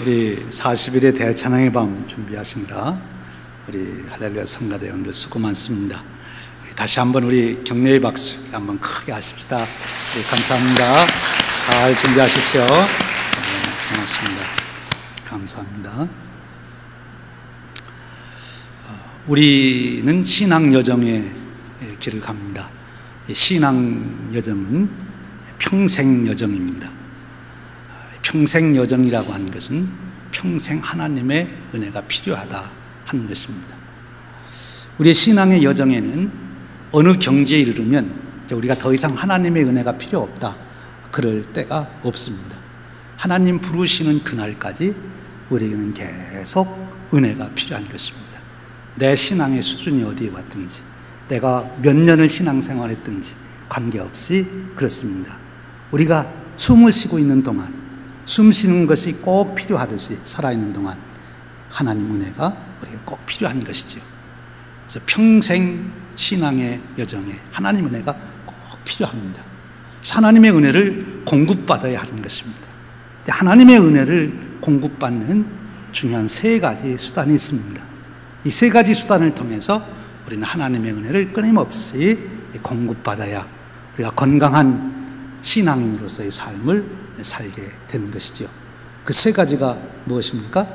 우리 40일의 대찬양의 밤 준비하시느라 우리 할렐루야 성가대원들 수고 많습니다. 다시 한번 우리 격려의 박수 한번 크게 하십시다. 감사합니다. 잘 준비하십시오. 고맙습니다. 감사합니다. 우리는 신앙 여정의 길을 갑니다. 신앙 여정은 평생 여정입니다. 평생 여정이라고 하는 것은 평생 하나님의 은혜가 필요하다 하는 것입니다. 우리의 신앙의 여정에는 어느 경지에 이르르면 우리가 더 이상 하나님의 은혜가 필요 없다 그럴 때가 없습니다. 하나님 부르시는 그날까지 우리에게는 계속 은혜가 필요한 것입니다. 내 신앙의 수준이 어디에 왔든지, 내가 몇 년을 신앙생활했든지 관계없이 그렇습니다. 우리가 숨을 쉬고 있는 동안, 숨 쉬는 것이 꼭 필요하듯이 살아있는 동안 하나님 은혜가 우리에게 꼭 필요한 것이죠. 그래서 평생 신앙의 여정에 하나님 은혜가 꼭 필요합니다. 하나님의 은혜를 공급받아야 하는 것입니다. 하나님의 은혜를 공급받는 중요한 세 가지 수단이 있습니다. 이 세 가지 수단을 통해서 우리는 하나님의 은혜를 끊임없이 공급받아야 우리가 건강한 신앙인으로서의 삶을 살게 되는 것이죠. 그 세 가지가 무엇입니까?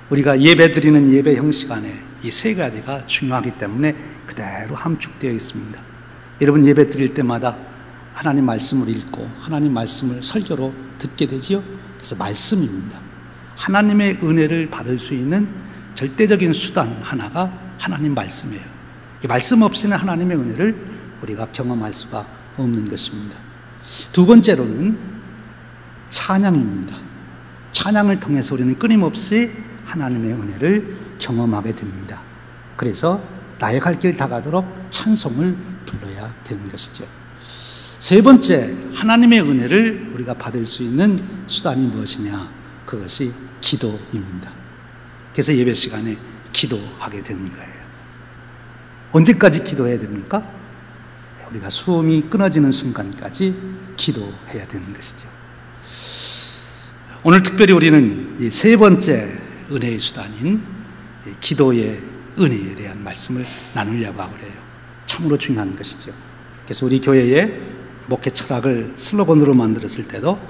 우리가 예배 드리는 예배 형식 안에 이 세 가지가 중요하기 때문에 그대로 함축되어 있습니다. 여러분 예배 드릴 때마다 하나님 말씀을 읽고 하나님 말씀을 설교로 듣게 되지요. 그래서 말씀입니다. 하나님의 은혜를 받을 수 있는 절대적인 수단 하나가 하나님 말씀이에요. 말씀 없이는 하나님의 은혜를 우리가 경험할 수가 없는 것입니다. 두 번째로는 찬양입니다. 찬양을 통해서 우리는 끊임없이 하나님의 은혜를 경험하게 됩니다. 그래서 나의 갈 길 다 가도록 찬송을 불러야 되는 것이죠. 세 번째, 하나님의 은혜를 우리가 받을 수 있는 수단이 무엇이냐? 그것이 기도입니다. 그래서 예배 시간에 기도하게 되는 거예요. 언제까지 기도해야 됩니까? 우리가 숨이 끊어지는 순간까지 기도해야 되는 것이죠. 오늘 특별히 우리는 이 세 번째 은혜의 수단인 기도의 은혜에 대한 말씀을 나누려고 하고 그래요. 참으로 중요한 것이죠. 그래서 우리 교회의 목회 철학을 슬로건으로 만들었을 때도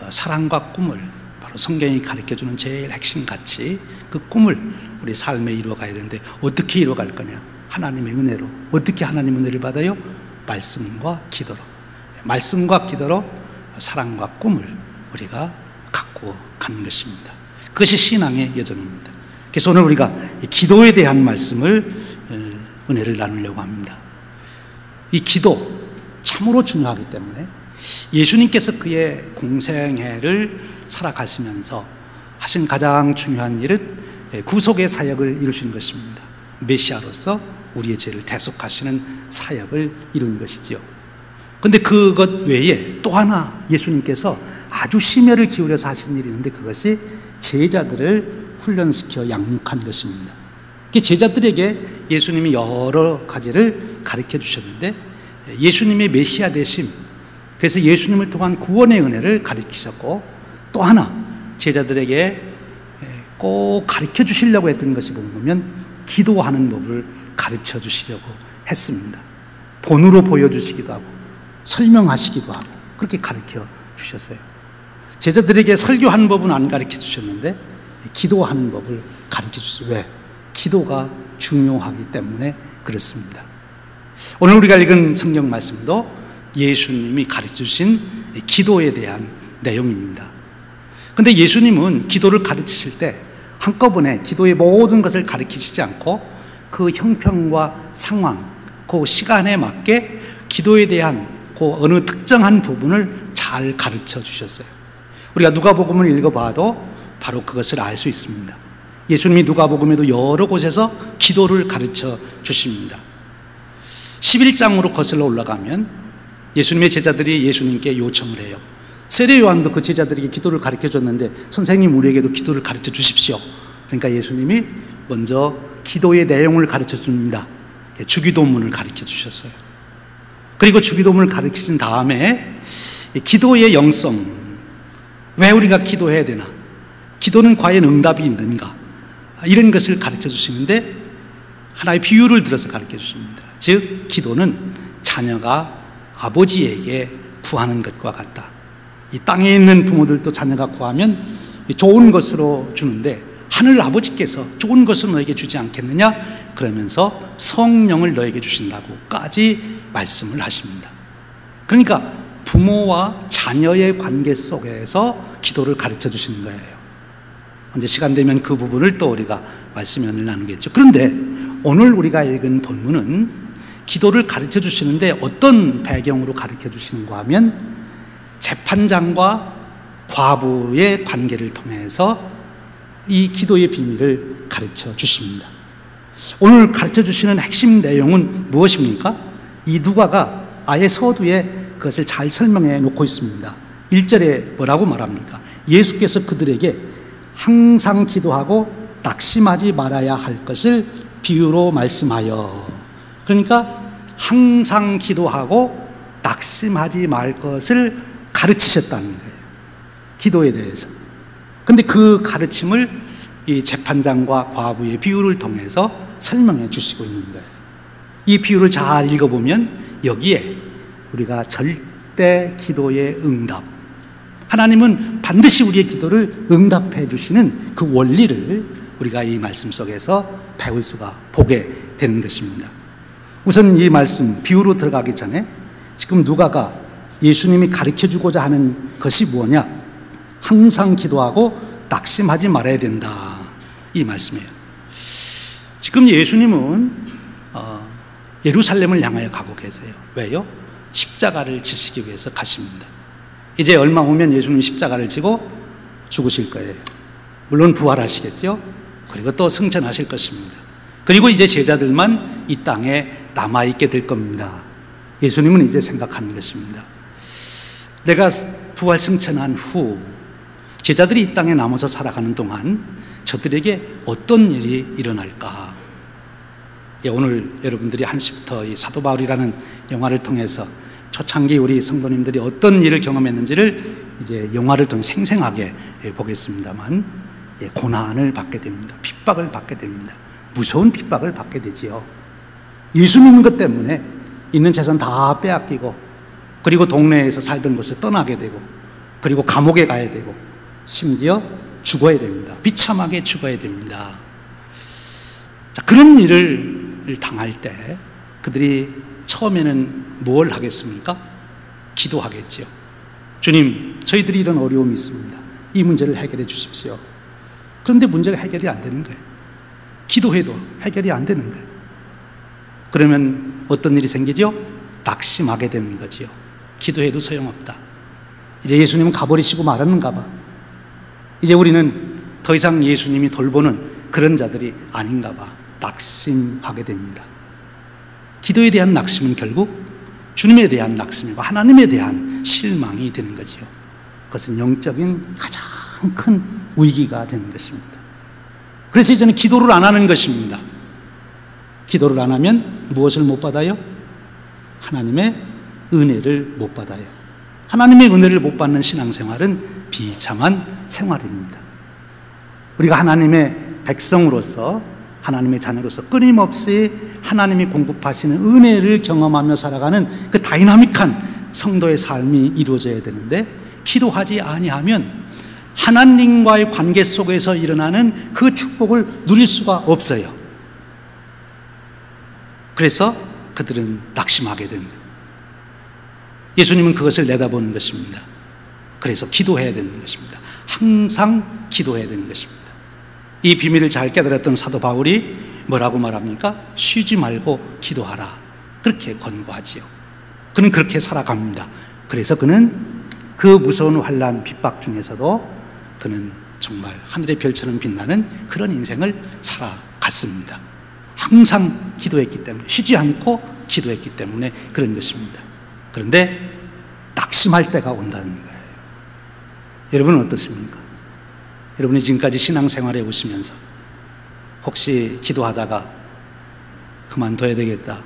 사랑과 꿈을 바로 성경이 가르쳐주는 제일 핵심 가치, 그 꿈을 우리 삶에 이루어가야 되는데 어떻게 이루어갈 거냐? 하나님의 은혜로. 어떻게 하나님의 은혜를 받아요? 말씀과 기도로. 말씀과 기도로 사랑과 꿈을 우리가 갖고 가는 것입니다. 그것이 신앙의 여정입니다. 그래서 오늘 우리가 기도에 대한 말씀을 은혜를 나누려고 합니다. 이 기도 참으로 중요하기 때문에 예수님께서 그의 공생애를 살아가시면서 하신 가장 중요한 일은 구속의 사역을 이루신 것입니다. 메시아로서 우리의 죄를 대속하시는 사역을 이룬 것이지요. 그런데 그것 외에 또 하나 예수님께서 아주 심혈을 기울여서 하신 일이 있는데 그것이 제자들을 훈련시켜 양육한 것입니다. 제자들에게 예수님이 여러 가지를 가르쳐 주셨는데 예수님의 메시아 되심, 그래서 예수님을 통한 구원의 은혜를 가르치셨고 또 하나 제자들에게 꼭 가르쳐 주시려고 했던 것이 뭐냐면 기도하는 법을 가르쳐 주시려고 했습니다. 본으로 보여주시기도 하고 설명하시기도 하고 그렇게 가르쳐 주셨어요. 제자들에게 설교하는 법은 안 가르쳐 주셨는데 기도하는 법을 가르쳐 주셨어요. 왜? 기도가 중요하기 때문에 그렇습니다. 오늘 우리가 읽은 성경 말씀도 예수님이 가르쳐 주신 기도에 대한 내용입니다. 그런데 예수님은 기도를 가르치실 때 한꺼번에 기도의 모든 것을 가르치시지 않고 그 형편과 상황, 그 시간에 맞게 기도에 대한 그 어느 특정한 부분을 잘 가르쳐 주셨어요. 우리가 누가복음을 읽어봐도 바로 그것을 알 수 있습니다. 예수님이 누가복음에도 여러 곳에서 기도를 가르쳐 주십니다. 11장으로 거슬러 올라가면 예수님의 제자들이 예수님께 요청을 해요. 세례 요한도 그 제자들에게 기도를 가르쳐 줬는데 선생님 우리에게도 기도를 가르쳐 주십시오. 그러니까 예수님이 먼저 기도의 내용을 가르쳐 줍니다. 주기도문을 가르쳐 주셨어요. 그리고 주기도문을 가르치신 다음에 기도의 영성, 왜 우리가 기도해야 되나? 기도는 과연 응답이 있는가? 이런 것을 가르쳐 주시는데 하나의 비유를 들어서 가르쳐 주십니다. 즉 기도는 자녀가 아버지에게 구하는 것과 같다. 이 땅에 있는 부모들도 자녀가 구하면 좋은 것으로 주는데 하늘 아버지께서 좋은 것을 너에게 주지 않겠느냐? 그러면서 성령을 너에게 주신다고까지 말씀을 하십니다. 그러니까 부모와 자녀의 관계 속에서 기도를 가르쳐 주시는 거예요. 언제 시간 되면 그 부분을 또 우리가 말씀을 나누겠죠. 그런데 오늘 우리가 읽은 본문은 기도를 가르쳐 주시는데 어떤 배경으로 가르쳐 주시는가 하면 재판장과 과부의 관계를 통해서 이 기도의 비밀을 가르쳐 주십니다. 오늘 가르쳐 주시는 핵심 내용은 무엇입니까? 이 누가가 아예 서두에 그것을 잘 설명해 놓고 있습니다. 1절에 뭐라고 말합니까? 예수께서 그들에게 항상 기도하고 낙심하지 말아야 할 것을 비유로 말씀하여, 그러니까 항상 기도하고 낙심하지 말 것을 가르치셨다는 거예요. 기도에 대해서. 근데 그 가르침을 이 재판장과 과부의 비유를 통해서 설명해 주시고 있는 거예요. 이 비유를 잘 읽어보면 여기에 우리가 절대 기도의 응답, 하나님은 반드시 우리의 기도를 응답해 주시는 그 원리를 우리가 이 말씀 속에서 배울 수가, 보게 되는 것입니다. 우선 이 말씀, 비유로 들어가기 전에 지금 누가가 예수님이 가르쳐 주고자 하는 것이 뭐냐? 항상 기도하고 낙심하지 말아야 된다, 이 말씀이에요. 지금 예수님은 예루살렘을 향하여 가고 계세요. 왜요? 십자가를 지시기 위해서 가십니다. 이제 얼마 후면 예수님 십자가를 지고 죽으실 거예요. 물론 부활하시겠죠. 그리고 또 승천하실 것입니다. 그리고 이제 제자들만 이 땅에 남아있게 될 겁니다. 예수님은 이제 생각하는 것입니다. 내가 부활 승천한 후 제자들이 이 땅에 남아서 살아가는 동안 저들에게 어떤 일이 일어날까? 오늘 여러분들이 1시부터 이 사도 바울이라는 영화를 통해서 초창기 우리 성도님들이 어떤 일을 경험했는지를 이제 영화를 통해 생생하게 보겠습니다만, 고난을 받게 됩니다. 핍박을 받게 됩니다. 무서운 핍박을 받게 되지요. 예수 믿는 것 때문에 있는 재산 다 빼앗기고, 그리고 동네에서 살던 곳을 떠나게 되고, 그리고 감옥에 가야 되고, 심지어 죽어야 됩니다. 비참하게 죽어야 됩니다. 자, 그런 일을 당할 때 그들이 처음에는 뭘 하겠습니까? 기도하겠지요. 주님, 저희들이 이런 어려움이 있습니다. 이 문제를 해결해 주십시오. 그런데 문제가 해결이 안 되는 거예요. 기도해도 해결이 안 되는 거예요. 그러면 어떤 일이 생기죠? 낙심하게 되는 거지요. 기도해도 소용없다. 이제 예수님은 가버리시고 말았는가 봐. 이제 우리는 더 이상 예수님이 돌보는 그런 자들이 아닌가 봐. 낙심하게 됩니다. 기도에 대한 낙심은 결국 주님에 대한 낙심이고 하나님에 대한 실망이 되는 거지요. 그것은 영적인 가장 큰 위기가 되는 것입니다. 그래서 이제는 기도를 안 하는 것입니다. 기도를 안 하면 무엇을 못 받아요? 하나님의 은혜를 못 받아요. 하나님의 은혜를 못 받는 신앙생활은 비참한 생활입니다. 우리가 하나님의 백성으로서, 하나님의 자녀로서 끊임없이 하나님이 공급하시는 은혜를 경험하며 살아가는 그 다이나믹한 성도의 삶이 이루어져야 되는데, 기도하지 아니하면 하나님과의 관계 속에서 일어나는 그 축복을 누릴 수가 없어요. 그래서 그들은 낙심하게 됩니다. 예수님은 그것을 내다보는 것입니다. 그래서 기도해야 되는 것입니다. 항상 기도해야 되는 것입니다. 이 비밀을 잘 깨달았던 사도 바울이 뭐라고 말합니까? 쉬지 말고 기도하라, 그렇게 권고하지요. 그는 그렇게 살아갑니다. 그래서 그는 그 무서운 환난 핍박 중에서도 그는 정말 하늘의 별처럼 빛나는 그런 인생을 살아갔습니다. 항상 기도했기 때문에, 쉬지 않고 기도했기 때문에 그런 것입니다. 그런데 낙심할 때가 온다는 거예요. 여러분은 어떻습니까? 여러분이 지금까지 신앙생활에 오시면서 혹시 기도하다가 그만둬야 되겠다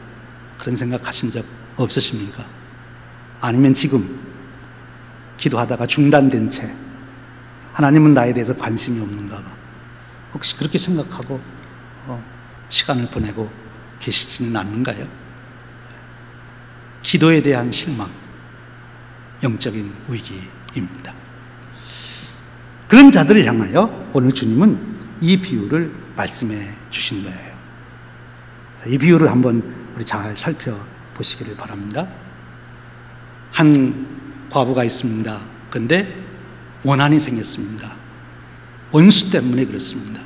그런 생각하신 적 없으십니까? 아니면 지금 기도하다가 중단된 채, 하나님은 나에 대해서 관심이 없는가 봐. 혹시 그렇게 생각하고 시간을 보내고 계시지는 않는가요? 기도에 대한 실망, 영적인 위기입니다. 그런 자들을 향하여 오늘 주님은 이 비유를 말씀해 주신 거예요. 이 비유를 한번 우리 잘 살펴보시기를 바랍니다. 한 과부가 있습니다. 그런데 원한이 생겼습니다. 원수 때문에 그렇습니다.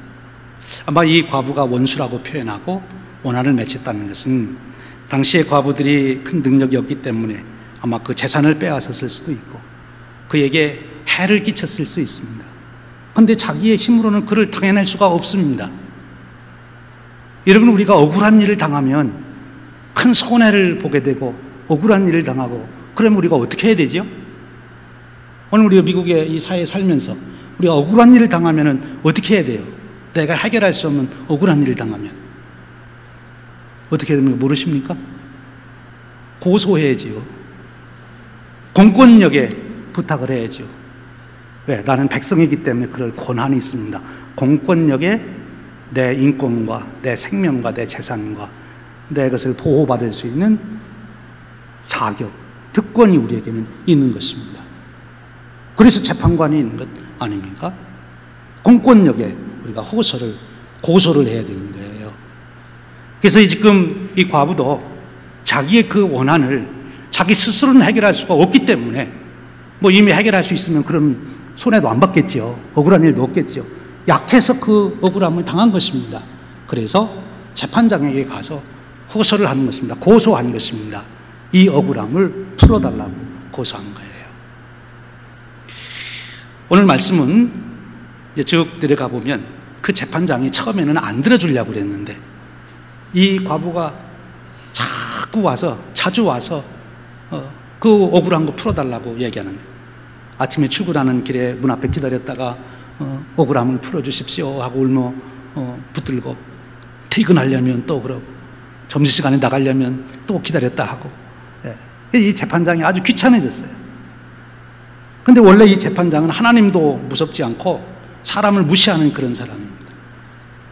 아마 이 과부가 원수라고 표현하고 원한을 맺혔다는 것은 당시의 과부들이 큰 능력이 없기 때문에 아마 그 재산을 빼앗았을 수도 있고 그에게 해를 끼쳤을 수 있습니다. 그런데 자기의 힘으로는 그를 당해낼 수가 없습니다. 여러분, 우리가 억울한 일을 당하면 큰 손해를 보게 되고 억울한 일을 당하고 그러면 우리가 어떻게 해야 되죠? 오늘 우리가 미국의 이 사회에 살면서 우리가 억울한 일을 당하면 어떻게 해야 돼요? 내가 해결할 수 없는 억울한 일을 당하면 어떻게 해야 됩니까? 모르십니까? 고소해야지요. 공권력에 부탁을 해야죠. 왜? 나는 백성이기 때문에 그럴 권한이 있습니다. 공권력에 내 인권과 내 생명과 내 재산과 내 것을 보호받을 수 있는 자격, 특권이 우리에게는 있는 것입니다. 그래서 재판관이 있는 것 아닙니까? 공권력에 우리가 고소를 해야 되는 거예요. 그래서 지금 이 과부도 자기의 그 원한을 자기 스스로는 해결할 수가 없기 때문에 뭐 이미 해결할 수 있으면 그런 손해도 안 받겠지요. 억울한 일도 없겠지요. 약해서 그 억울함을 당한 것입니다. 그래서 재판장에게 가서 호소를 하는 것입니다. 고소한 것입니다. 이 억울함을 풀어달라고 고소한 거예요. 오늘 말씀은 이제 쭉 내려가 보면 그 재판장이 처음에는 안 들어주려고 그랬는데 이 과부가 자주 와서 그 억울한 거 풀어달라고 얘기하는 거예요. 아침에 출근하는 길에 문 앞에 기다렸다가 억울함을 풀어주십시오 하고 울며 붙들고 퇴근하려면 또 그러고 점심시간에 나가려면 또 기다렸다 하고 이 재판장이 아주 귀찮아졌어요. 근데 원래 이 재판장은 하나님도 무섭지 않고 사람을 무시하는 그런 사람입니다.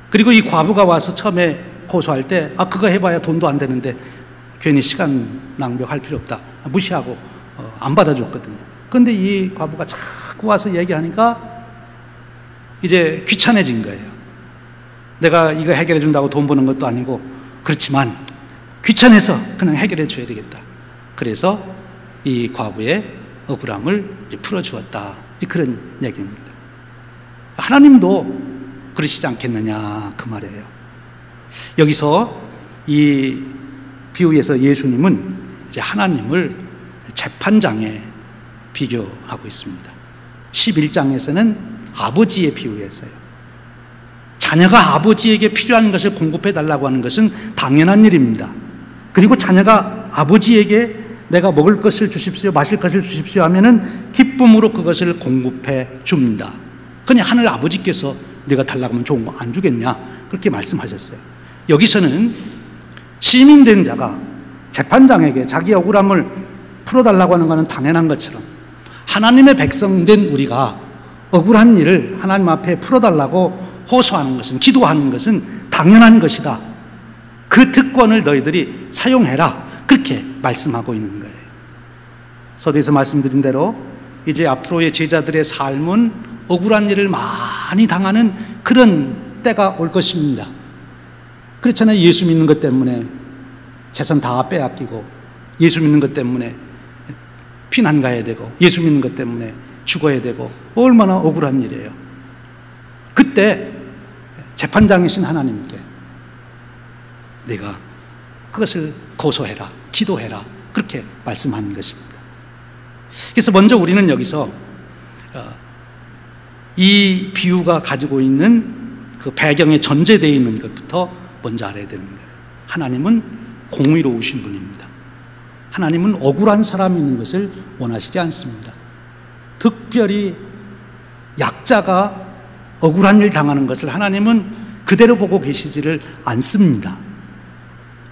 그리고 이 과부가 와서 처음에 고소할 때 그거 해봐야 돈도 안 되는데 괜히 시간 낭비할 필요 없다 무시하고 안 받아줬거든요. 그런데 이 과부가 자꾸 와서 얘기하니까 이제 귀찮아진 거예요. 내가 이거 해결해 준다고 돈 버는 것도 아니고 그렇지만 귀찮아서 그냥 해결해 줘야 되겠다. 그래서 이 과부의 억울함을 풀어주었다. 그런 얘기입니다. 하나님도 그러시지 않겠느냐 그 말이에요. 여기서 이 비유에서 예수님은 이제 하나님을 재판장에 비교하고 있습니다. 11장에서는 아버지의 비유였어요. 자녀가 아버지에게 필요한 것을 공급해 달라고 하는 것은 당연한 일입니다. 그리고 자녀가 아버지에게 내가 먹을 것을 주십시오, 마실 것을 주십시오 하면은 기쁨으로 그것을 공급해 줍니다. 그냥 하늘 아버지께서 내가 달라고 하면 좋은 거 안 주겠냐 그렇게 말씀하셨어요. 여기서는 시민된 자가 재판장에게 자기 억울함을 풀어달라고 하는 것은 당연한 것처럼 하나님의 백성된 우리가 억울한 일을 하나님 앞에 풀어달라고 호소하는 것은, 기도하는 것은 당연한 것이다. 그 특권을 너희들이 사용해라. 그렇게 말씀하고 있는 거예요. 서두에서 말씀드린 대로 이제 앞으로의 제자들의 삶은 억울한 일을 많이 당하는 그런 때가 올 것입니다. 그렇잖아요. 예수 믿는 것 때문에 재산 다 빼앗기고, 예수 믿는 것 때문에 피난 가야 되고, 예수 믿는 것 때문에 죽어야 되고, 얼마나 억울한 일이에요. 그때 재판장이신 하나님께 내가 그것을 고소해라, 기도해라, 그렇게 말씀하는 것입니다. 그래서 먼저 우리는 여기서 이 비유가 가지고 있는 그 배경에 전제되어 있는 것부터 먼저 알아야 되는 거예요. 하나님은 공의로우신 분입니다. 하나님은 억울한 사람이 있는 것을 원하시지 않습니다. 특별히 약자가 억울한 일 당하는 것을 하나님은 그대로 보고 계시지를 않습니다.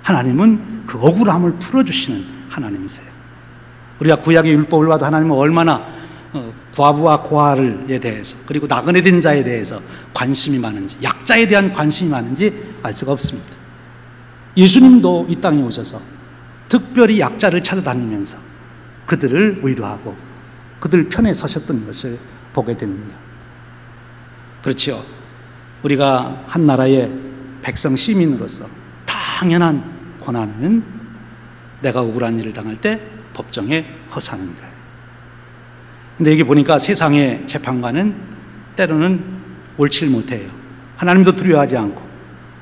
하나님은 그 억울함을 풀어주시는 하나님이세요. 우리가 구약의 율법을 봐도 하나님은 얼마나 과부와 고아에 대해서, 그리고 나그네 된 자에 대해서 관심이 많은지, 약자에 대한 관심이 많은지 알 수가 없습니다. 예수님도 이 땅에 오셔서 특별히 약자를 찾아다니면서 그들을 위로하고 그들 편에 서셨던 것을 보게 됩니다. 그렇죠. 우리가 한 나라의 백성 시민으로서 당연한 권한은 내가 억울한 일을 당할 때 법정에 허사하는 거예요. 근데 여기 보니까 세상의 재판관은 때로는 옳지를 못해요. 하나님도 두려워하지 않고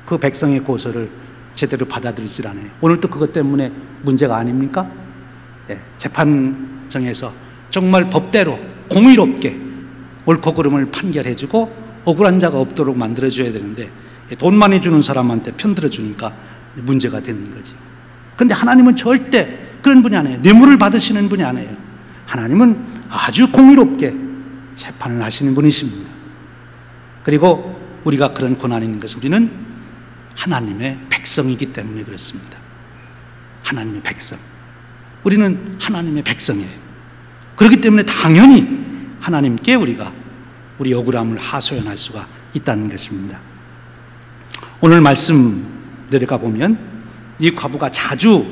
그 백성의 고소를 제대로 받아들이질 않아요. 오늘도 그것 때문에 문제가 아닙니까? 네, 재판정에서 정말 법대로 공의롭게 옳고 그름을 판결해주고 억울한 자가 없도록 만들어줘야 되는데 돈 많이 주는 사람한테 편들어 주니까 문제가 되는 거죠. 그런데 하나님은 절대 그런 분이 아니에요. 뇌물을 받으시는 분이 아니에요. 하나님은 아주 공의롭게 재판을 하시는 분이십니다. 그리고 우리가 그런 권한이 있는 것은 우리는 하나님의 백성이기 때문에 그렇습니다. 하나님의 백성. 우리는 하나님의 백성이에요. 그렇기 때문에 당연히 하나님께 우리가 우리 억울함을 하소연할 수가 있다는 것입니다. 오늘 말씀 내려가 보면 이 과부가 자주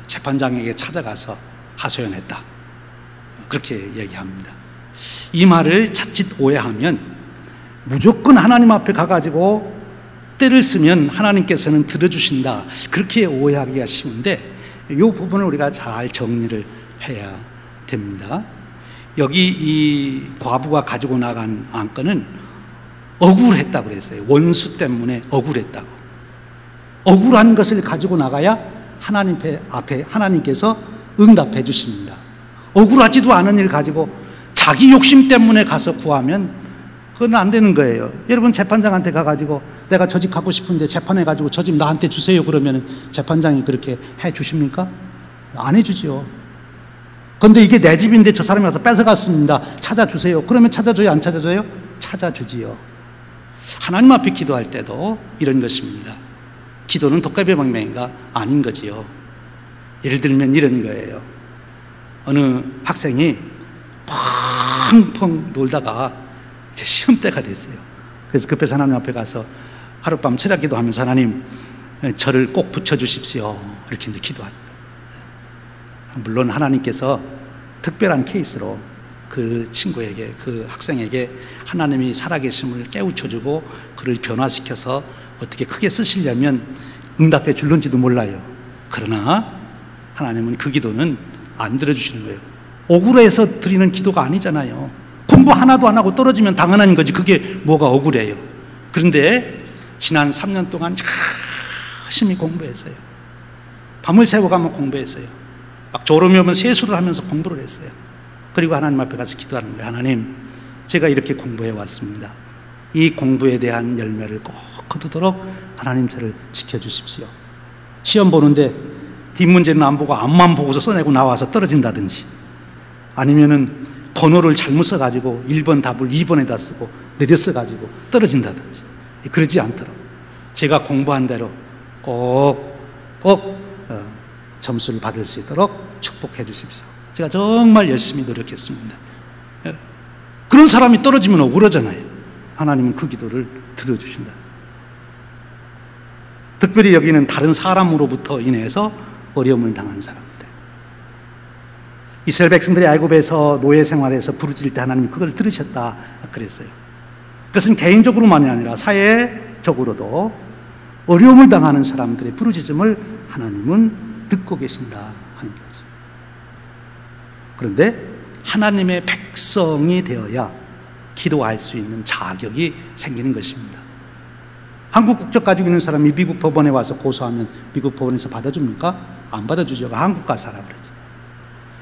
재판장에게 찾아가서 하소연했다, 그렇게 얘기합니다. 이 말을 자칫 오해하면 무조건 하나님 앞에 가가지고 때를 쓰면 하나님께서는 들어주신다, 그렇게 오해하기가 쉬운데 이 부분을 우리가 잘 정리를 해야 됩니다. 여기 이 과부가 가지고 나간 안건은 억울했다고 그랬어요. 원수 때문에 억울했다고. 억울한 것을 가지고 나가야 하나님 앞에 하나님께서 응답해 주십니다. 억울하지도 않은 일 가지고 자기 욕심 때문에 가서 구하면 그건 안 되는 거예요. 여러분 재판장한테 가가지고 내가 저 집 갖고 싶은데 재판해가지고 저 집 나한테 주세요 그러면 재판장이 그렇게 해 주십니까? 안 해주죠. 그런데 이게 내 집인데 저 사람이 와서 뺏어갔습니다, 찾아주세요. 그러면 찾아줘요, 안 찾아줘요? 찾아주지요. 하나님 앞에 기도할 때도 이런 것입니다. 기도는 독가비방맹이가 아닌 거지요. 예를 들면 이런 거예요. 어느 학생이 펑펑 놀다가 이제 시험 때가 됐어요. 그래서 급해서 하나님 앞에 가서 하룻밤 철야 기도하면서 하나님 저를 꼭 붙여주십시오, 이렇게 이제 기도합니다. 물론 하나님께서 특별한 케이스로 그 친구에게, 그 학생에게 하나님이 살아계심을 깨우쳐주고 그를 변화시켜서 어떻게 크게 쓰시려면 응답해 줄는지도 몰라요. 그러나 하나님은 그 기도는 안 들어주시는 거예요. 억울해서 드리는 기도가 아니잖아요. 공부 하나도 안 하고 떨어지면 당연한 거지, 그게 뭐가 억울해요. 그런데 지난 3년 동안 열심히 공부했어요. 밤을 새워가며 공부했어요. 막 졸음이 오면 세수를 하면서 공부를 했어요. 그리고 하나님 앞에 가서 기도하는 거예요. 하나님, 제가 이렇게 공부해 왔습니다. 이 공부에 대한 열매를 꼭 거두도록 하나님 저를 지켜주십시오. 시험 보는데 뒷문제는 안 보고 앞만 보고서 써내고 나와서 떨어진다든지, 아니면은 번호를 잘못 써가지고 1번 답을 2번에다 쓰고 내려 써가지고 떨어진다든지, 그러지 않도록 제가 공부한 대로 꼭 점수를 받을 수 있도록 축복해 주십시오. 제가 정말 열심히 노력했습니다. 그런 사람이 떨어지면 억울하잖아요. 하나님은 그 기도를 들어주신다. 특별히 여기는 다른 사람으로부터 인해서 어려움을 당한 사람들, 이스라엘 백성들이 애굽에서 노예 생활에서 부르짖을 때 하나님이 그걸 들으셨다 그랬어요. 그것은 개인적으로만이 아니라 사회적으로도 어려움을 당하는 사람들의 부르짖음을 하나님은 듣고 계신다 하는 거죠. 그런데 하나님의 백성이 되어야 기도할 수 있는 자격이 생기는 것입니다. 한국 국적 가지고 있는 사람이 미국 법원에 와서 고소하면 미국 법원에서 받아줍니까? 안 받아주죠. 한국 가서라 그러죠.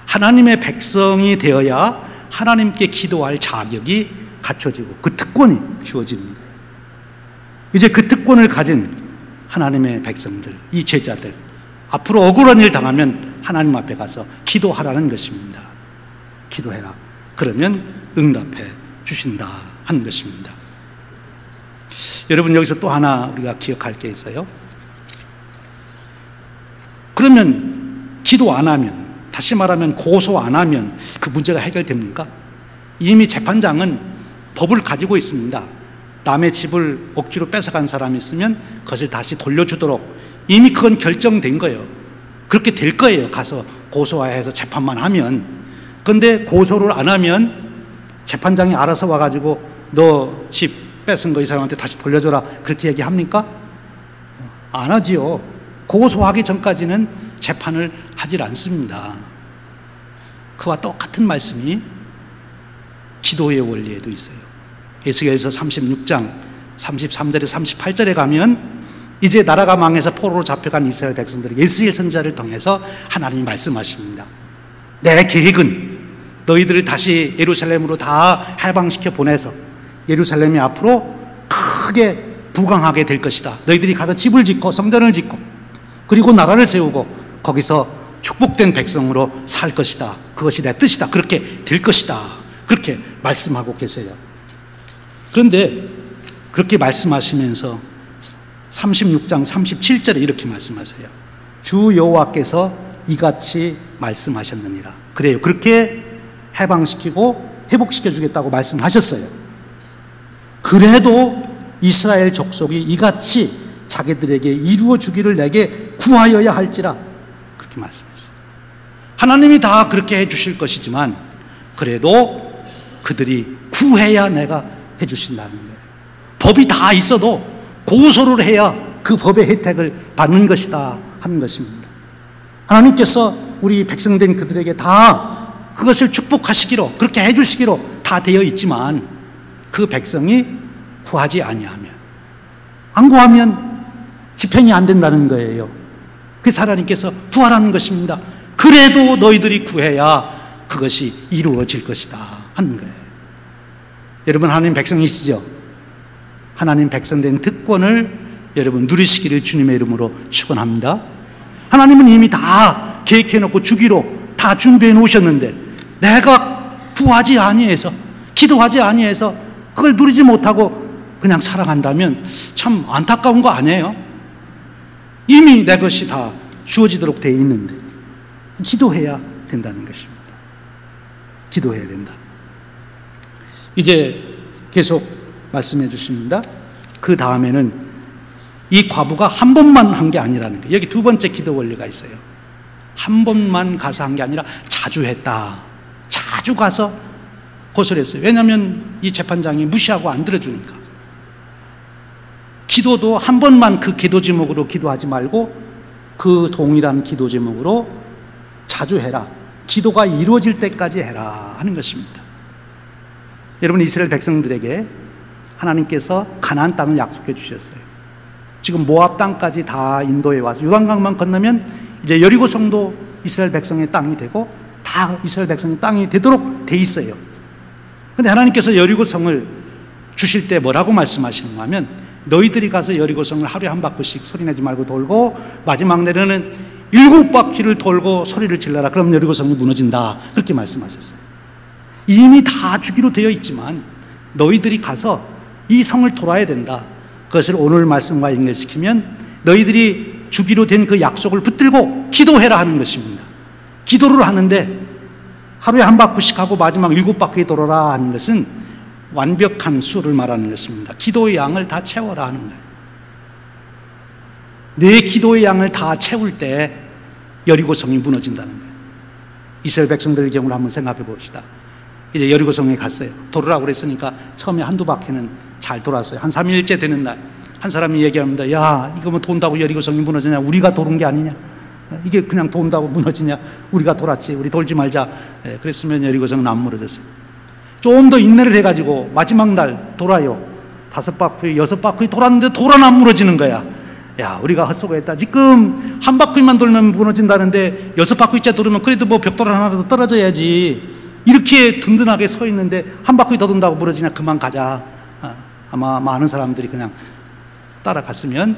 하나님의 백성이 되어야 하나님께 기도할 자격이 갖춰지고 그 특권이 주어지는 거예요. 이제 그 특권을 가진 하나님의 백성들, 이 제자들, 앞으로 억울한 일 당하면 하나님 앞에 가서 기도하라는 것입니다. 기도해라. 그러면 응답해 주신다 하는 것입니다. 여러분, 여기서 또 하나 우리가 기억할 게 있어요. 그러면 기도 안 하면 다시 말하면 고소 안 하면 그 문제가 해결됩니까? 이미 재판장은 법을 가지고 있습니다. 남의 집을 억지로 뺏어간 사람이 있으면 그것을 다시 돌려주도록 이미 그건 결정된 거예요. 그렇게 될 거예요. 가서 고소해서 재판만 하면. 그런데 고소를 안 하면 재판장이 알아서 와가지고 너 집 뺏은 거 이 사람한테 다시 돌려줘라 그렇게 얘기합니까? 안 하지요. 고소하기 전까지는 재판을 하질 않습니다. 그와 똑같은 말씀이 기도의 원리에도 있어요. 에스겔서 36장 33절에 38절에 가면 이제 나라가 망해서 포로로 잡혀간 이스라엘 백성들에게 에스겔 선지자를 통해서 하나님이 말씀하십니다. 내 계획은 너희들을 다시 예루살렘으로 다 해방시켜 보내서 예루살렘이 앞으로 크게 부강하게 될 것이다. 너희들이 가서 집을 짓고 성전을 짓고 그리고 나라를 세우고 거기서 축복된 백성으로 살 것이다. 그것이 내 뜻이다. 그렇게 될 것이다. 그렇게 말씀하고 계세요. 그런데 그렇게 말씀하시면서 36장 37절에 이렇게 말씀하세요. 주 여호와께서 이같이 말씀하셨느니라. 그래요. 그렇게 해방시키고 회복시켜 주겠다고 말씀하셨어요. 그래도 이스라엘 족속이 이같이 자기들에게 이루어 주기를 내게 구하여야 할지라 그렇게 말씀했어요. 하나님이 다 그렇게 해 주실 것이지만 그래도 그들이 구해야 내가 해 주신다는 거예요. 법이 다 있어도 고소를 해야 그 법의 혜택을 받는 것이다 하는 것입니다. 하나님께서 우리 백성된 그들에게 다 그것을 축복하시기로 그렇게 해 주시기로 다 되어 있지만 그 백성이 구하지 아니하면 안 구하면 집행이 안 된다는 거예요. 그래서 하나님께서 구하라는 것입니다. 그래도 너희들이 구해야 그것이 이루어질 것이다 하는 거예요. 여러분 하나님 백성이시죠? 하나님 백성된 특권을 여러분 누리시기를 주님의 이름으로 축원합니다. 하나님은 이미 다 계획해 놓고 주기로 다 준비해 놓으셨는데 내가 구하지 아니해서 기도하지 아니해서 그걸 누리지 못하고 그냥 살아간다면 참 안타까운 거 아니에요? 이미 내 것이 다 주어지도록 되어 있는데 기도해야 된다는 것입니다. 기도해야 된다. 이제 계속 말씀해 주십니다. 그 다음에는 이 과부가 한 번만 한 게 아니라는 거예요. 여기 두 번째 기도 원리가 있어요. 한 번만 가서 한 게 아니라 자주 했다. 자주 가서 고소했어요. 왜냐하면 이 재판장이 무시하고 안 들어주니까. 기도도 한 번만 그 기도 제목으로 기도하지 말고 그 동일한 기도 제목으로 자주 해라. 기도가 이루어질 때까지 해라 하는 것입니다. 여러분 이스라엘 백성들에게 하나님께서 가나안 땅을 약속해 주셨어요. 지금 모압 땅까지 다 인도에 와서 요단강만 건너면 이제 여리고 성도 이스라엘 백성의 땅이 되고 다 이스라엘 백성의 땅이 되도록 돼 있어요. 그런데 하나님께서 여리고 성을 주실 때 뭐라고 말씀하시는가 하면 너희들이 가서 여리고 성을 하루에 한 바퀴씩 소리내지 말고 돌고 마지막 내려는 7바퀴를 돌고 소리를 질러라. 그럼 여리고 성이 무너진다. 그렇게 말씀하셨어요. 이미 다 주기로 되어 있지만 너희들이 가서 이 성을 돌아야 된다. 그것을 오늘 말씀과 연결시키면 너희들이 주기로 된 그 약속을 붙들고 기도해라 하는 것입니다. 기도를 하는데 하루에 한 바퀴씩 하고 마지막 7바퀴 돌아라 하는 것은 완벽한 수를 말하는 것입니다. 기도의 양을 다 채워라 하는 거예요. 내 기도의 양을 다 채울 때 여리고성이 무너진다는 거예요. 이스라엘 백성들의 경우를 한번 생각해 봅시다. 이제 여리고성에 갔어요. 돌으라고 그랬으니까 처음에 한두 바퀴는 잘 돌았어요. 한 3일째 되는 날 한 사람이 얘기합니다. 야, 이거 뭐 돈다고 여리고성이 무너지냐? 우리가 도는 게 아니냐? 이게 그냥 돈다고 무너지냐? 우리가 돌았지. 우리 돌지 말자. 그랬으면 여리고성은 안 무너졌어요. 좀 더 인내를 해가지고 마지막 날 돌아요. 5바퀴, 6바퀴 돌았는데 돌아는 안 무너지는 거야. 야, 우리가 헛수고했다. 지금 한 바퀴만 돌면 무너진다는데 6바퀴째 돌으면 그래도 뭐 벽돌 하나라도 떨어져야지. 이렇게 든든하게 서 있는데 한 바퀴 더 돈다고 무너지냐? 그만 가자. 아마 많은 사람들이 그냥 따라갔으면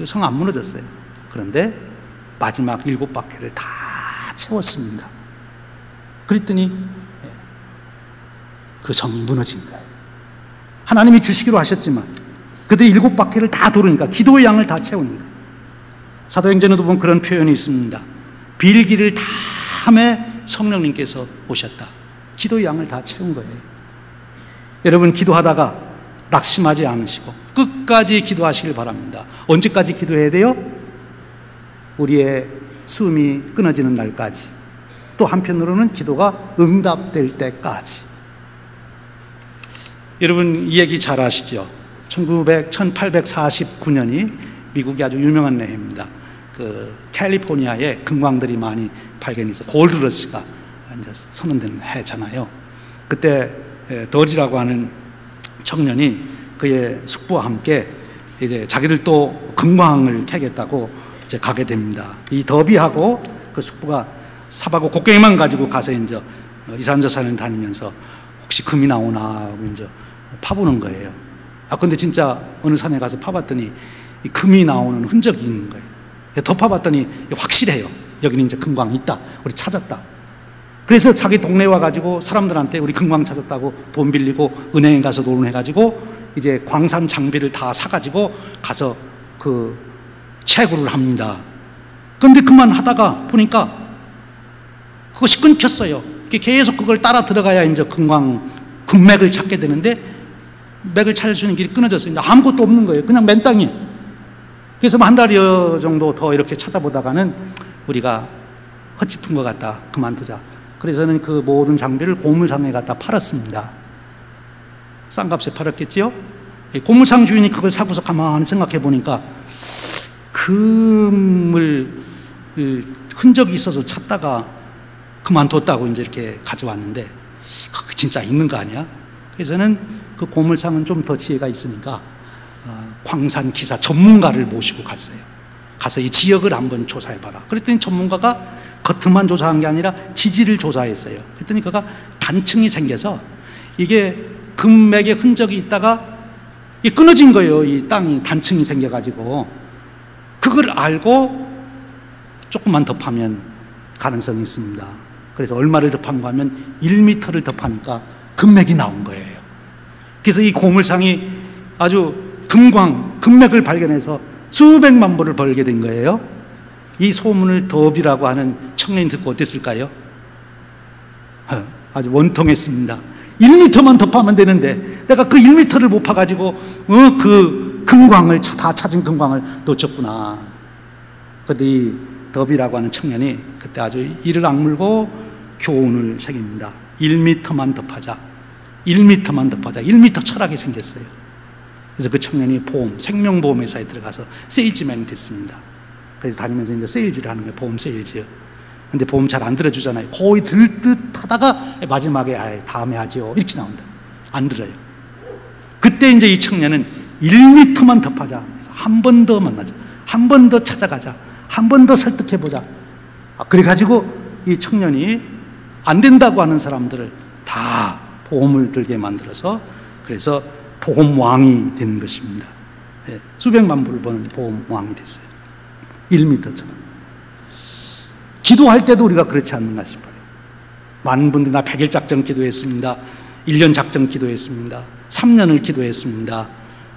성 안 무너졌어요. 그런데 마지막 7바퀴를 다 채웠습니다. 그랬더니 그 성이 무너진 거예요. 하나님이 주시기로 하셨지만 그들이 7바퀴를 다 도르니까 기도의 양을 다 채우는 거예요. 사도행전에도 보면 그런 표현이 있습니다. 빌기를 다 마음에 성령님께서 오셨다. 기도의 양을 다 채운 거예요. 여러분, 기도하다가 낙심하지 않으시고 끝까지 기도하시길 바랍니다. 언제까지 기도해야 돼요? 우리의 숨이 끊어지는 날까지. 또 한편으로는 기도가 응답될 때까지. 여러분, 이 얘기 잘 아시죠? 1849년이 미국이 아주 유명한 해입니다. 그 캘리포니아에 금광들이 많이 발견해서 골드러시가 이제 선언된 해잖아요. 그때 더지라고 하는 청년이 그의 숙부와 함께 이제 자기들도 금광을 캐겠다고 이제 가게 됩니다. 이 더비하고 그 숙부가 삽하고 곡괭이만 가지고 가서 이제 이산저산을 다니면서 혹시 금이 나오나 하고 이제 파보는 거예요. 근데 진짜 어느 산에 가서 파봤더니 이 금이 나오는 흔적이 있는 거예요. 더 파봤더니 확실해요. 여기는 이제 금광이 있다. 우리 찾았다. 그래서 자기 동네에 와가지고 사람들한테 우리 금광 찾았다고 돈 빌리고 은행에 가서 돈해가지고 이제 광산 장비를 다 사가지고 가서 그 채굴을 합니다. 그런데 그만 하다가 보니까 그것이 끊겼어요. 계속 그걸 따라 들어가야 이제 금맥을 찾게 되는데 맥을 찾을 수 있는 길이 끊어졌어요. 아무것도 없는 거예요. 그냥 맨 땅이. 그래서 한 달여 정도 더 이렇게 찾아보다가는 우리가 헛짚은 것 같다. 그만두자. 그래서는 그 모든 장비를 고물상에 갖다 팔았습니다. 싼 값에 팔았겠지요? 고물상 주인이 그걸 사고서 가만히 생각해 보니까 금을 흔적이 있어서 찾다가 그만뒀다고 이제 이렇게 가져왔는데 그게 진짜 있는 거 아니야? 그래서는 그 고물상은 좀 더 지혜가 있으니까 광산 기사 전문가를 모시고 갔어요. 가서 이 지역을 한번 조사해봐라. 그랬더니 전문가가 겉만 조사한 게 아니라 지지를 조사했어요. 그랬더니 그가 단층이 생겨서 이게 금맥의 흔적이 있다가 이 끊어진 거예요. 이 땅이 단층이 생겨가지고 그걸 알고 조금만 더 파면 가능성이 있습니다. 그래서 얼마를 더 판 거 하면 1m를 더 파니까 금맥이 나온 거예요. 그래서 이 고물상이 아주 금맥을 발견해서 수백만 불을 벌게 된 거예요. 이 소문을 더비라고 하는 청년이 듣고 어땠을까요? 아주 원통했습니다. 1m만 더 파면 되는데 내가 그 1m를 못 파가지고 그 금광을 다 찾은 금광을 놓쳤구나. 그런데 이 더비라고 하는 청년이 그때 아주 이를 악물고 교훈을 새깁니다. 1m만 더 파자. 1m만 더 파자. 1m 철학이 생겼어요. 그래서 그 청년이 생명보험회사에 들어가서 세일즈맨이 됐습니다. 그래서 다니면서 이제 세일즈를 하는 거예요. 보험 세일즈요. 근데 보험 잘 안 들어주잖아요. 거의 들 듯 하다가 마지막에 다음에 하지요. 이렇게 나온다. 안 들어요. 그때 이제 이 청년은 1m만 더 파자. 그래서 한 번 더 만나자. 한 번 더 찾아가자. 한 번 더 설득해보자. 그래가지고 이 청년이 안 된다고 하는 사람들을 다 보험을 들게 만들어서 그래서 보험왕이 된 것입니다. 수백만 불을 버는 보험왕이 됐어요. 1m처럼. 기도할 때도 우리가 그렇지 않는가 싶어요. 많은 분들이 나 100일 작전 기도했습니다. 1년 작전 기도했습니다. 3년을 기도했습니다.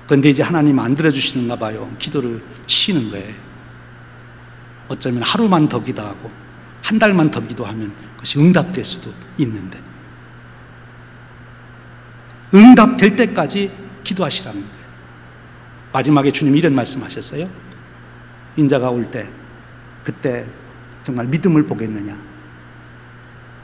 그런데 이제 하나님 안 들어주시는가 봐요. 기도를 쉬는 거예요. 어쩌면 하루만 더 기도하고 한 달만 더 기도하면 그것이 응답될 수도 있는데 응답될 때까지 기도하시라는 거예요. 마지막에 주님이 이런 말씀하셨어요. 인자가 올 때 그때 정말 믿음을 보겠느냐.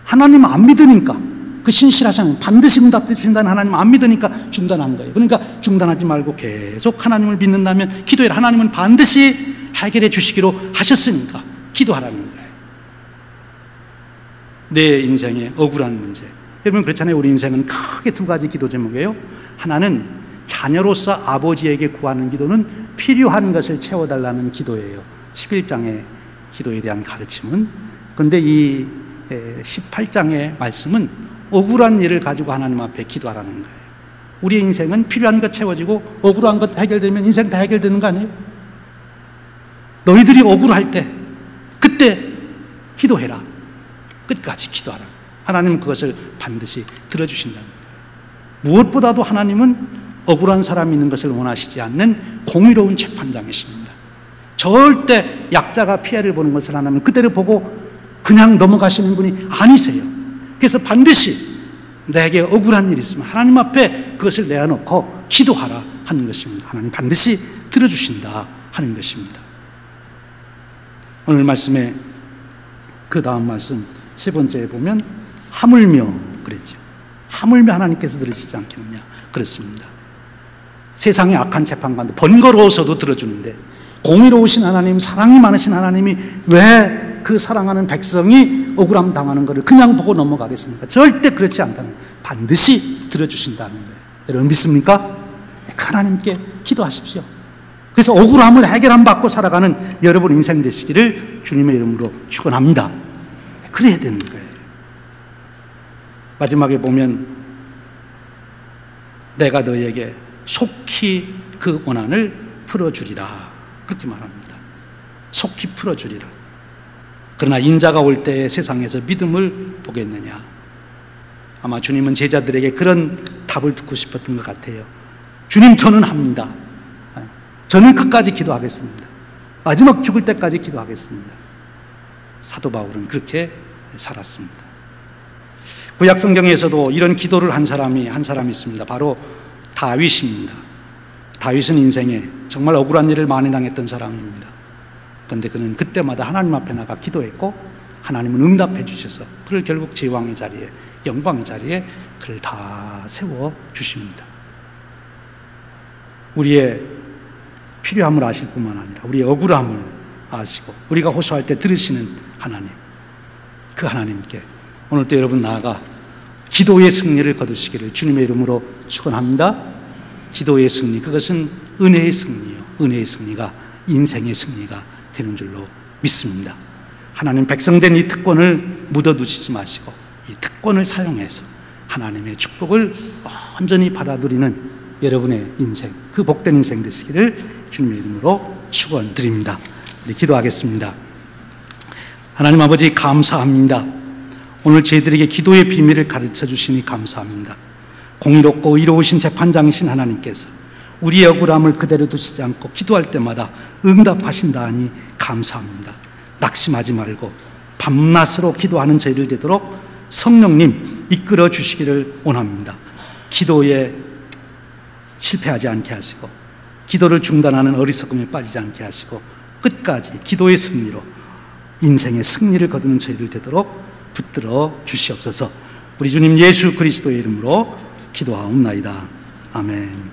하나님 안 믿으니까 그 신실하잖아요. 반드시 응답해 주신다는 하나님 안 믿으니까 중단한 거예요. 그러니까 중단하지 말고 계속 하나님을 믿는다면 기도해라. 하나님은 반드시 해결해 주시기로 하셨으니까 기도하라는 거예요. 내 인생의 억울한 문제. 여러분 그렇잖아요. 우리 인생은 크게 두 가지 기도 제목이에요. 하나는 자녀로서 아버지에게 구하는 기도는 필요한 것을 채워달라는 기도예요. 11장의 기도에 대한 가르침은. 그런데 이 18장의 말씀은 억울한 일을 가지고 하나님 앞에 기도하라는 거예요. 우리 인생은 필요한 것 채워지고 억울한 것 해결되면 인생 다 해결되는 거 아니에요? 너희들이 억울할 때 그때 기도해라. 끝까지 기도하라. 하나님은 그것을 반드시 들어주신다는 거예요. 무엇보다도 하나님은 억울한 사람이 있는 것을 원하시지 않는 공의로운 재판장이십니다. 절대 약자가 피해를 보는 것을 하나님은 그대로 보고 그냥 넘어가시는 분이 아니세요. 그래서 반드시 내게 억울한 일이 있으면 하나님 앞에 그것을 내어놓고 기도하라 하는 것입니다. 하나님 반드시 들어주신다 하는 것입니다. 오늘 말씀에 그 다음 말씀 세 번째에 보면 하물며 그랬죠. 하물며 하나님께서 들으시지 않겠느냐 그렇습니다. 세상의 악한 재판관도 번거로워서도 들어주는데 공의로우신 하나님, 사랑이 많으신 하나님이 왜 그 사랑하는 백성이 억울함 당하는 것을 그냥 보고 넘어가겠습니까? 절대 그렇지 않다는 거예요. 반드시 들어주신다는 거예요. 여러분 믿습니까? 그 하나님께 기도하십시오. 그래서 억울함을 해결함 받고 살아가는 여러분 인생 되시기를 주님의 이름으로 축원합니다. 그래야 되는 거예요. 마지막에 보면 내가 너에게 속히 그 고난을 풀어주리라 그렇게 말합니다. 속히 풀어주리라. 그러나 인자가 올 때에 세상에서 믿음을 보겠느냐. 아마 주님은 제자들에게 그런 답을 듣고 싶었던 것 같아요. 주님, 저는 합니다. 저는 끝까지 기도하겠습니다. 마지막 죽을 때까지 기도하겠습니다. 사도 바울은 그렇게 살았습니다. 구약 성경에서도 이런 기도를 한 사람이 있습니다. 바로 다윗입니다. 다윗은 인생에 정말 억울한 일을 많이 당했던 사람입니다. 그런데 그는 그때마다 하나님 앞에 나가 기도했고 하나님은 응답해 주셔서 그를 결국 제왕의 자리에, 영광의 자리에 그를 다 세워 주십니다. 우리의 필요함을 아실 뿐만 아니라 우리의 억울함을 아시고 우리가 호소할 때 들으시는 하나님, 그 하나님께 오늘도 여러분 나아가 기도의 승리를 거두시기를 주님의 이름으로 축원합니다. 기도의 승리, 그것은 은혜의 승리요. 은혜의 승리가 인생의 승리가 되는 줄로 믿습니다. 하나님 백성된 이 특권을 묻어두시지 마시고 이 특권을 사용해서 하나님의 축복을 온전히 받아들이는 여러분의 인생, 그 복된 인생 되시기를 주님의 이름으로 축원드립니다. 우리 기도하겠습니다. 하나님 아버지 감사합니다. 오늘 저희들에게 기도의 비밀을 가르쳐 주시니 감사합니다. 공의롭고 의로우신 재판장이신 하나님께서 우리의 억울함을 그대로 두시지 않고 기도할 때마다 응답하신다 하니 감사합니다. 낙심하지 말고 밤낮으로 기도하는 저희들 되도록 성령님 이끌어 주시기를 원합니다. 기도에 실패하지 않게 하시고 기도를 중단하는 어리석음에 빠지지 않게 하시고 끝까지 기도의 승리로 인생의 승리를 거두는 저희들 되도록 붙들어 주시옵소서. 우리 주님 예수 그리스도의 이름으로 기도하옵나이다. 아멘.